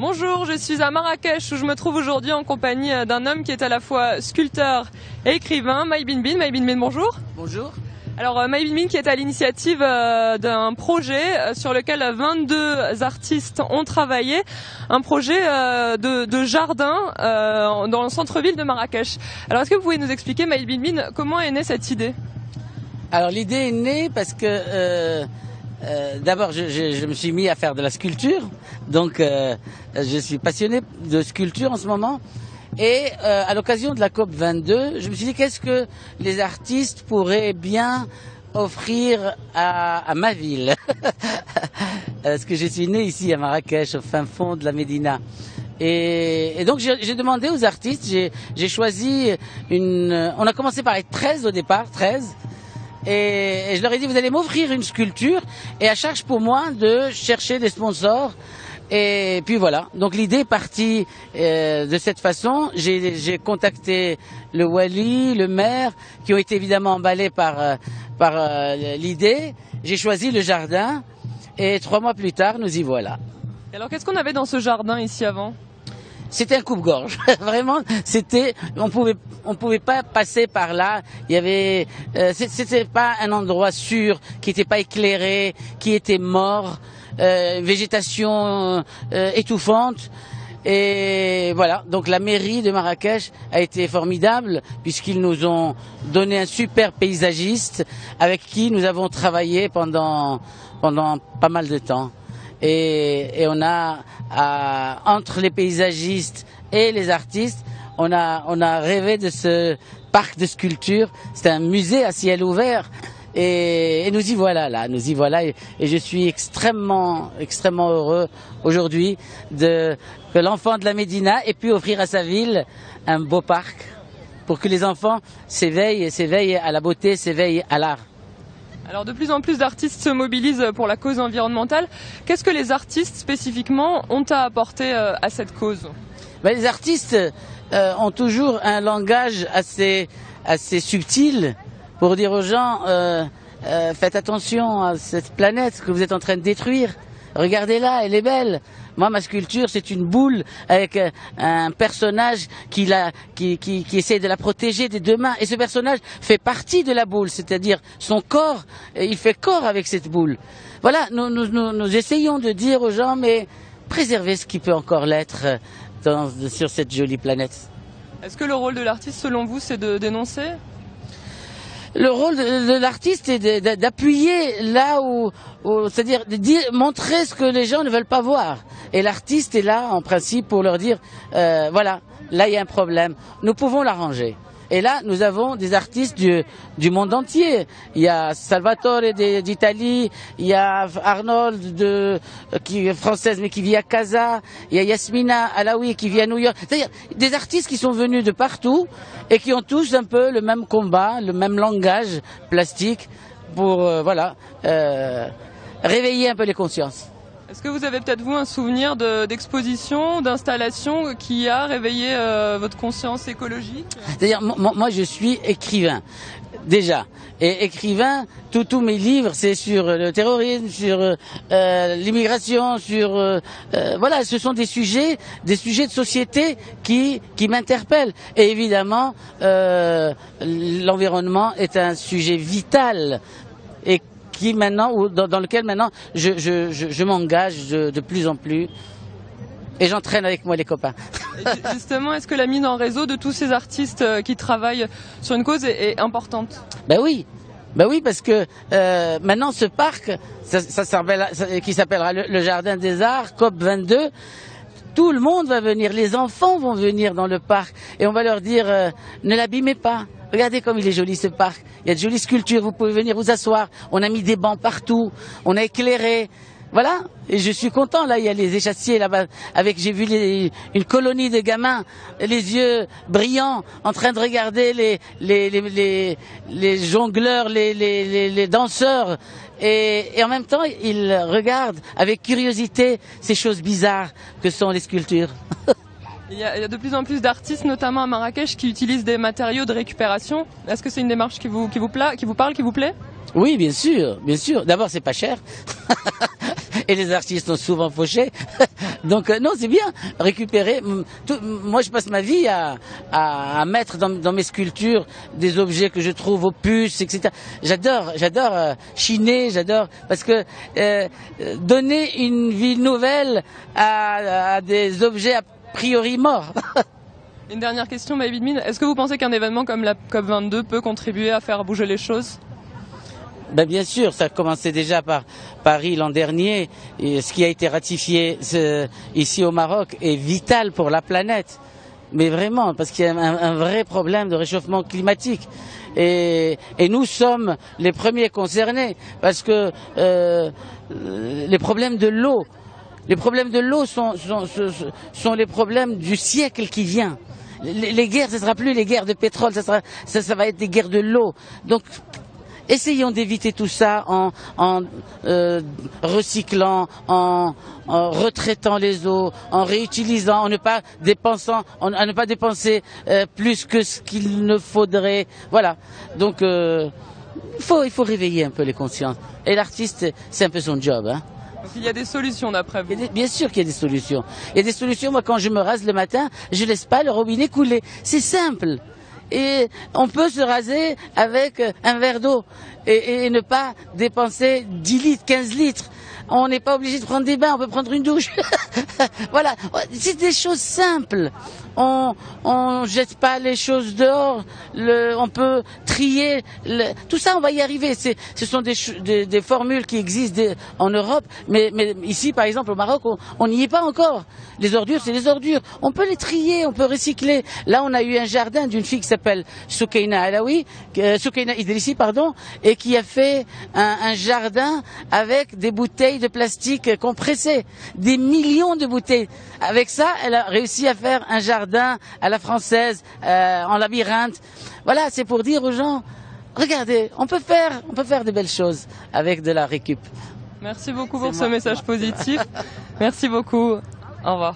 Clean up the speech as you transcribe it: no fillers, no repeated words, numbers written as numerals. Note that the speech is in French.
Bonjour, je suis à Marrakech où je me trouve aujourd'hui en compagnie d'un homme qui est à la fois sculpteur et écrivain, Maï Binbin. Maï Binbin, bonjour. Bonjour. Alors Maï Binbin qui est à l'initiative d'un projet sur lequel 22 artistes ont travaillé, un projet de jardin dans le centre-ville de Marrakech. Alors est-ce que vous pouvez nous expliquer, Maï Binbin, comment est née cette idée? Alors l'idée est née parce que d'abord je me suis mis à faire de la sculpture, donc je suis passionné de sculpture en ce moment. Et à l'occasion de la COP 22, je me suis dit qu'est-ce que les artistes pourraient bien offrir à ma ville. Parce que je suis né ici à Marrakech, au fin fond de la Médina. Et donc j'ai demandé aux artistes, j'ai choisi on a commencé par être 13 au départ, 13. Et je leur ai dit, vous allez m'offrir une sculpture et à charge pour moi de chercher des sponsors. Et puis voilà, donc l'idée est partie de cette façon. J'ai contacté le wali, le maire, qui ont été évidemment emballés par l'idée. J'ai choisi le jardin et 3 mois plus tard, nous y voilà. Et alors qu'est-ce qu'on avait dans ce jardin ici avant? C'était un coupe-gorge, vraiment. On pouvait pas passer par là. Il y avait, c'était pas un endroit sûr, qui n'était pas éclairé, qui était mort, végétation étouffante. Et voilà. Donc la mairie de Marrakech a été formidable puisqu'ils nous ont donné un super paysagiste avec qui nous avons travaillé pendant pas mal de temps. Et on a, entre les paysagistes et les artistes, on a rêvé de ce parc de sculpture. C'est un musée à ciel ouvert. Et nous y voilà là, nous y voilà. Et je suis extrêmement heureux aujourd'hui que l'enfant de la Médina ait pu offrir à sa ville un beau parc pour que les enfants s'éveillent à la beauté, s'éveillent à l'art. Alors de plus en plus d'artistes se mobilisent pour la cause environnementale. Qu'est-ce que les artistes spécifiquement ont à apporter à cette cause? Les artistes ont toujours un langage assez subtil pour dire aux gens faites attention à cette planète que vous êtes en train de détruire. Regardez-la, elle est belle. Moi, ma sculpture, c'est une boule avec un personnage qui essaie de la protéger des 2 mains. Et ce personnage fait partie de la boule, c'est-à-dire son corps, il fait corps avec cette boule. Voilà, nous essayons de dire aux gens, mais préservez ce qui peut encore l'être sur cette jolie planète. Est-ce que le rôle de l'artiste, selon vous, c'est de dénoncer ? Le rôle de l'artiste est d'appuyer là où c'est-à-dire montrer ce que les gens ne veulent pas voir. Et l'artiste est là, en principe, pour leur dire, voilà, là il y a un problème, nous pouvons l'arranger. Et là, nous avons des artistes du monde entier. Il y a Salvatore d'Italie, il y a Arnold qui est française mais qui vit à Casa, il y a Yasmina Alaoui qui vit à New York. C'est-à-dire des artistes qui sont venus de partout et qui ont tous un peu le même combat, le même langage plastique pour réveiller un peu les consciences. Est-ce que vous avez peut-être vous un souvenir d'exposition, d'installation qui a réveillé votre conscience écologique? C'est-à-dire moi je suis écrivain déjà, et écrivain, tous mes livres c'est sur le terrorisme, sur l'immigration, sur voilà, ce sont des sujets de société qui m'interpellent. Et évidemment l'environnement est un sujet vital et dans lequel maintenant je m'engage de plus en plus et j'entraîne avec moi les copains. Et justement, est-ce que la mise en réseau de tous ces artistes qui travaillent sur une cause est importante? Ben oui, parce que maintenant ce parc, qui s'appellera le Jardin des Arts, COP 22, tout le monde va venir, les enfants vont venir dans le parc et on va leur dire ne l'abîmez pas. Regardez comme il est joli ce parc. Il y a de jolies sculptures, vous pouvez venir vous asseoir. On a mis des bancs partout, on a éclairé. Voilà, et je suis content, là il y a les échassiers là-bas, j'ai vu une colonie de gamins, les yeux brillants, en train de regarder les jongleurs, les danseurs, et en même temps ils regardent avec curiosité ces choses bizarres que sont les sculptures. Il y a de plus en plus d'artistes, notamment à Marrakech, qui utilisent des matériaux de récupération. Est-ce que c'est une démarche qui vous parle, qui vous plaît? Oui, bien sûr, bien sûr. D'abord, c'est pas cher. Et les artistes sont souvent fauchés. Donc non, c'est bien récupérer. Moi, je passe ma vie à mettre dans mes sculptures des objets que je trouve aux puces, etc. J'adore chiner, j'adore parce que donner une vie nouvelle à des objets a priori morts. Une dernière question, Maëv Idmin. Est-ce que vous pensez qu'un événement comme la COP22 peut contribuer à faire bouger les choses? Ben bien sûr, ça a commencé déjà par Paris l'an dernier, et ce qui a été ratifié ici au Maroc est vital pour la planète. Mais vraiment, parce qu'il y a un vrai problème de réchauffement climatique. Et nous sommes les premiers concernés, parce que les problèmes de l'eau, sont les problèmes du siècle qui vient. Les guerres, ce ne sera plus les guerres de pétrole, ça va être des guerres de l'eau. Donc, essayons d'éviter tout ça en recyclant, en retraitant les eaux, en réutilisant, en ne pas dépenser plus que ce qu'il ne faudrait. Voilà. Donc il faut réveiller un peu les consciences. Et l'artiste, c'est un peu son job, hein. Donc il y a des solutions d'après vous? Bien sûr qu'il y a des solutions. Il y a des solutions. Moi, quand je me rase le matin, je laisse pas le robinet couler. C'est simple. Et on peut se raser avec un verre d'eau et ne pas dépenser 10 litres, 15 litres. On n'est pas obligé de prendre des bains, on peut prendre une douche. Voilà, c'est des choses simples. On jette pas les choses dehors, on peut trier. Tout ça, on va y arriver. Ce sont des formules qui existent en Europe, mais ici, par exemple, au Maroc, on n'y est pas encore. Les ordures, c'est les ordures. On peut les trier, on peut recycler. Là, on a eu un jardin d'une fille qui s'appelle Soukaina Idrissi, pardon, et qui a fait un jardin avec des bouteilles de plastique compressées, des millions de bouteilles. Avec ça, elle a réussi à faire un jardin à la française, en labyrinthe. Voilà, c'est pour dire aux gens, regardez, on peut faire de belles choses avec de la récup. Merci beaucoup pour ce message positif. Merci beaucoup. Au revoir.